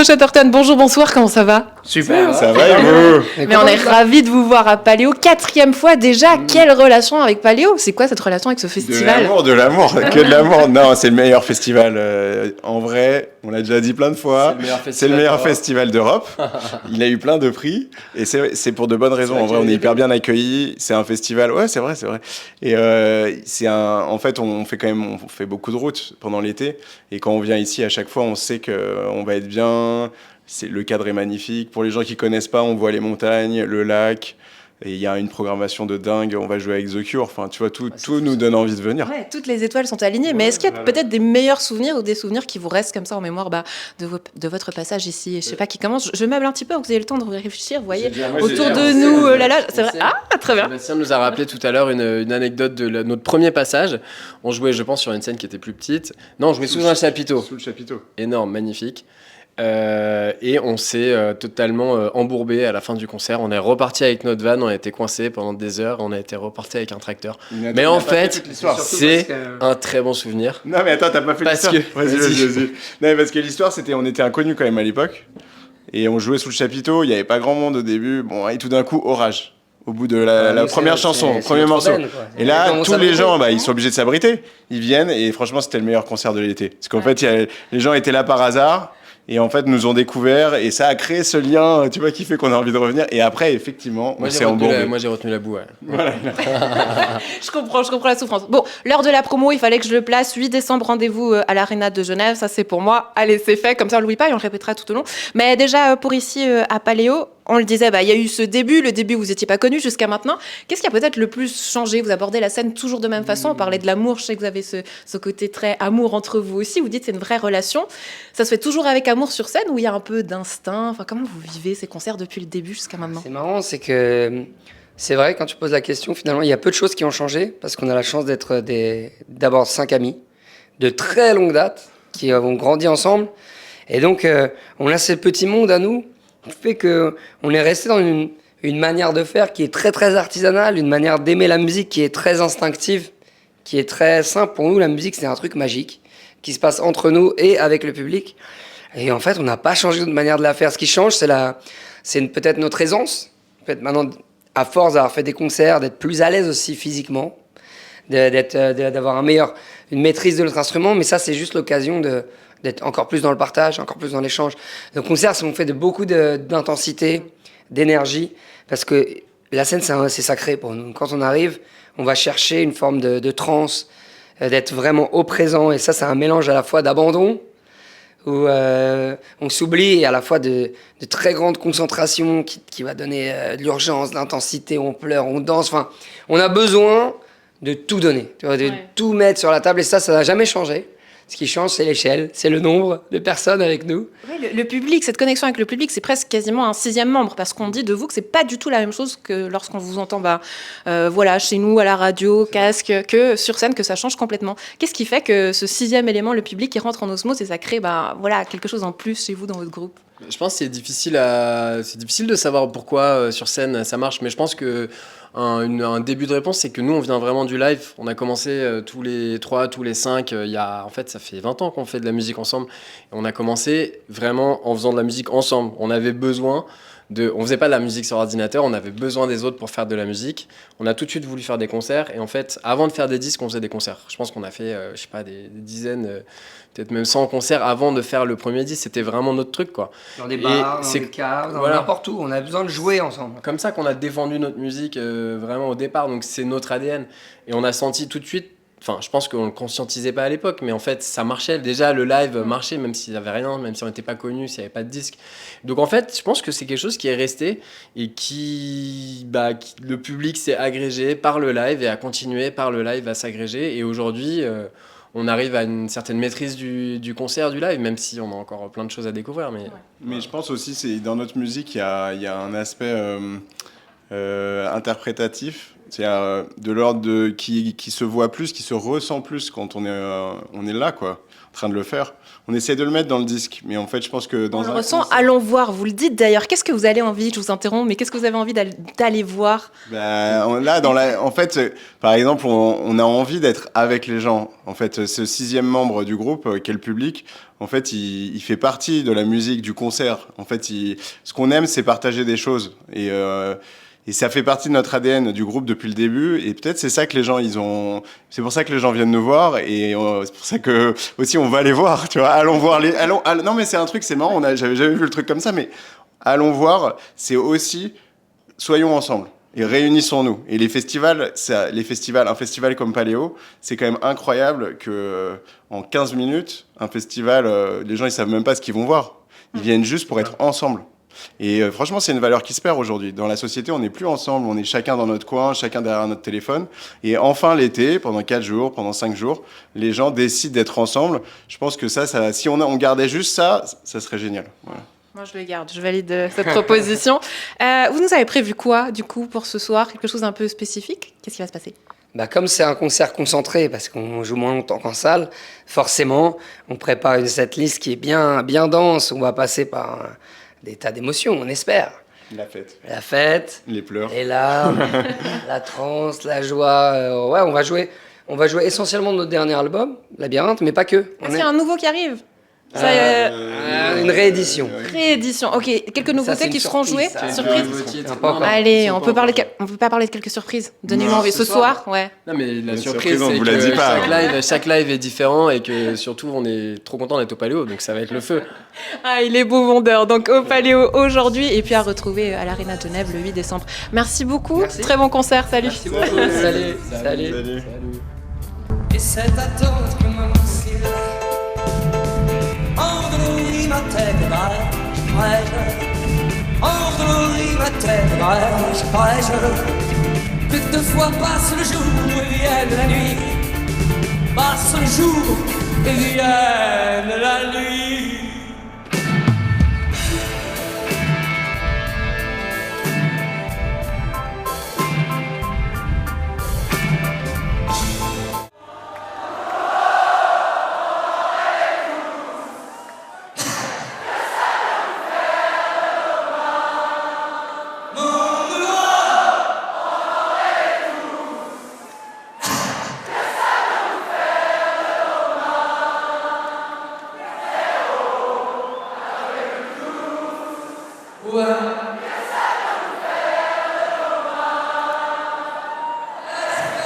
Chatterton, bonjour, bonsoir, comment ça va? Super, ça va et vous? Mais on est ravis de vous voir à Paléo, 4e fois déjà. Quelle relation avec Paléo? C'est quoi cette relation avec ce festival? De l'amour, que de l'amour. Non, c'est le meilleur festival. En vrai, on l'a déjà dit plein de fois. C'est le meilleur festival d'Europe. Il a eu plein de prix et c'est pour de bonnes raisons. En vrai, on est hyper bien accueillis. C'est un festival. Ouais, c'est vrai. Et en fait, on fait beaucoup de routes pendant l'été. Et quand on vient ici, à chaque fois, on sait qu'on va être bien. Le cadre est magnifique. Pour les gens qui connaissent pas, on voit les montagnes, le lac. Et il y a une programmation de dingue. On va jouer avec The Cure. Enfin, tu vois, tout nous donne envie de venir. Ouais, toutes les étoiles sont alignées. Mais est-ce qu'il y a peut-être des meilleurs souvenirs ou des souvenirs qui vous restent comme ça en mémoire de votre passage ici? Je sais pas qui commence. Je meuble un petit peu pour que vous ayez le temps de réfléchir. Vous voyez, autour de nous, c'est vrai. Ah, très bien. Sébastien nous a rappelé tout à l'heure une anecdote de notre premier passage. On jouait, je pense, sur une scène qui était plus petite. Non, on jouait sous un chapiteau. Sous le chapiteau. Énorme, magnifique. Et on s'est totalement embourbé à la fin du concert. On est reparti avec notre van, on a été coincé pendant des heures, on a été reparti avec un tracteur. Mais en fait, c'est un très bon souvenir. Non mais attends, t'as pas fait l'histoire. Vas-y. Non mais parce que l'histoire, c'était, on était inconnus quand même à l'époque. Et on jouait sous le chapiteau, il n'y avait pas grand monde au début. Bon, et tout d'un coup, orage. Au bout de la première chanson, le premier morceau. Et là, tous les gens, ils sont obligés de s'abriter. Ils viennent et franchement, c'était le meilleur concert de l'été. Parce qu'en fait, les gens étaient là par hasard. Et en fait, nous ont découvert et ça a créé ce lien, tu vois, qui fait qu'on a envie de revenir. Et après, effectivement, on s'est embourbé. Moi, j'ai retenu la boue, ouais. Voilà. Je comprends la souffrance. Bon, l'heure de la promo, il fallait que je le place. 8 décembre, rendez-vous à l'Arena de Genève. Ça, c'est pour moi. Allez, c'est fait. Comme ça, on l'oublie pas et on le répétera tout au long. Mais déjà, pour ici, à Paléo, on le disait, il y a eu ce début. Le début, vous n'étiez pas connu jusqu'à maintenant. Qu'est-ce qui a peut-être le plus changé? Vous abordez la scène toujours de même façon. On parlait de l'amour. Je sais que vous avez ce côté très amour entre vous aussi. Vous dites que c'est une vraie relation. Ça se fait toujours avec amour sur scène ou il y a un peu d'instinct? Enfin, comment vous vivez ces concerts depuis le début jusqu'à maintenant? C'est marrant, c'est que c'est vrai, quand tu poses la question, finalement, il y a peu de choses qui ont changé parce qu'on a la chance d'être d'abord 5 amis de très longue date qui ont grandi ensemble. Et donc, on a ce petit monde à nous qui fait qu'on est resté dans une manière de faire qui est très, très artisanale, une manière d'aimer la musique qui est très instinctive, qui est très simple. Pour nous, la musique, c'est un truc magique qui se passe entre nous et avec le public. Et en fait, on n'a pas changé notre manière de la faire. Ce qui change, c'est peut-être notre aisance. Peut-être maintenant, à force d'avoir fait des concerts, d'être plus à l'aise aussi physiquement, d'avoir une maîtrise de notre instrument. Mais ça, c'est juste l'occasion d'être encore plus dans le partage, encore plus dans l'échange. Nos concerts sont faits de beaucoup d'intensité, d'énergie, parce que la scène, c'est sacré pour nous. Quand on arrive, on va chercher une forme de transe, d'être vraiment au présent. Et ça, c'est un mélange à la fois d'abandon, où on s'oublie, et à la fois de très grande concentration qui va donner de l'urgence, de l'intensité, on pleure, on danse. Enfin, on a besoin de tout donner, tu vois, de tout mettre sur la table. Et ça n'a jamais changé. Ce qui change, c'est l'échelle, c'est le nombre de personnes avec nous. Oui, le public, cette connexion avec le public, c'est presque quasiment un 6e membre, parce qu'on dit de vous que c'est pas du tout la même chose que lorsqu'on vous entend chez nous, à la radio, casque, que sur scène, que ça change complètement. Qu'est-ce qui fait que ce 6e élément, le public, qui rentre en osmose et ça crée quelque chose en plus chez vous dans votre groupe? Je pense que c'est difficile de savoir pourquoi sur scène ça marche, mais je pense que un début de réponse, c'est que nous, on vient vraiment du live. On a commencé tous les 3, tous les 5. En fait, ça fait 20 ans qu'on fait de la musique ensemble. Et on a commencé vraiment en faisant de la musique ensemble. On avait besoin on faisait pas de la musique sur ordinateur, on avait besoin des autres pour faire de la musique. On a tout de suite voulu faire des concerts. Et en fait, avant de faire des disques, on faisait des concerts. Je pense qu'on a fait, des dizaines, peut-être même 100 concerts avant de faire le premier disque. C'était vraiment notre truc, quoi. Dans des bars, dans des cars, n'importe où. On a besoin de jouer ensemble. Comme ça qu'on a défendu notre musique vraiment au départ. Donc c'est notre ADN. Et on a senti tout de suite. Enfin, je pense qu'on ne le conscientisait pas à l'époque, mais en fait, ça marchait. Déjà, le live marchait, même s'il n'y avait rien, même si on n'était pas connu, s'il n'y avait pas de disque. Donc, en fait, je pense que c'est quelque chose qui est resté et le public s'est agrégé par le live et a continué par le live à s'agréger. Et aujourd'hui, on arrive à une certaine maîtrise du concert, du live, même si on a encore plein de choses à découvrir. Mais je pense aussi, dans notre musique, il y a un aspect interprétatif C'est de l'ordre qui se voit plus, qui se ressent plus quand on est là, quoi, en train de le faire. On essaie de le mettre dans le disque, mais en fait, je pense que dans on le ressent. Allons voir, vous le dites d'ailleurs. Qu'est-ce que vous avez envie, je vous interromps, mais qu'est-ce que vous avez envie d'aller voir? En fait, par exemple, on a envie d'être avec les gens. En fait, ce 6e membre du groupe, qui est le public, en fait, il fait partie de la musique, du concert. En fait, ce qu'on aime, c'est partager des choses. Et ça fait partie de notre ADN du groupe depuis le début. Et peut-être c'est ça que les gens, c'est pour ça que les gens viennent nous voir. Et c'est pour ça que aussi on va les voir, tu vois. Allons voir non, mais c'est un truc, c'est marrant. J'avais jamais vu le truc comme ça, mais allons voir, c'est aussi soyons ensemble et réunissons-nous. Et les festivals, un festival comme Paléo, c'est quand même incroyable que en 15 minutes, un festival, les gens ils savent même pas ce qu'ils vont voir. Ils viennent juste pour être ensemble. Et franchement, c'est une valeur qui se perd aujourd'hui. Dans la société, on n'est plus ensemble, on est chacun dans notre coin, chacun derrière notre téléphone. Et enfin, l'été, pendant 4 jours, pendant 5 jours, les gens décident d'être ensemble. Je pense que ça si on gardait juste ça, ça serait génial. Voilà. Moi, je le garde, je valide cette proposition. Vous nous avez prévu quoi, du coup, pour ce soir? Quelque chose d'un peu spécifique? Qu'est-ce qui va se passer? Comme c'est un concert concentré, parce qu'on joue moins longtemps qu'en salle, forcément, on prépare une setlist qui est bien, bien dense. On va passer par des tas d'émotions, on espère. La fête. Les pleurs. Les larmes, la transe, la joie. Ouais, on va jouer essentiellement notre dernier album, Labyrinthe, mais pas que. Est-ce qu'il y a un nouveau qui arrive? Une réédition. Réédition, ok. Quelques nouveautés qui seront jouées. Surprise. Allez, on peut pas parler de quelques surprises. Donnez-moi envie. Ce soir, ouais. Non, mais la surprise, on c'est vous la dit pas. que chaque live est différent et que surtout, on est trop content d'être au Paléo, donc ça va être le feu. Ah, il est beau vendeur. Donc au Paléo aujourd'hui et puis à retrouver à l'Arena de Genève le 8 décembre. Merci beaucoup. Merci. Très bon concert. Salut. Merci beaucoup. Salut. Et cette attente que m'inspire endolorit ma tête, je prêche. Endolorit ma tête, je prêche. Que 2 fois passe le jour et vienne la nuit. Passe le jour et vienne la nuit. Ouais.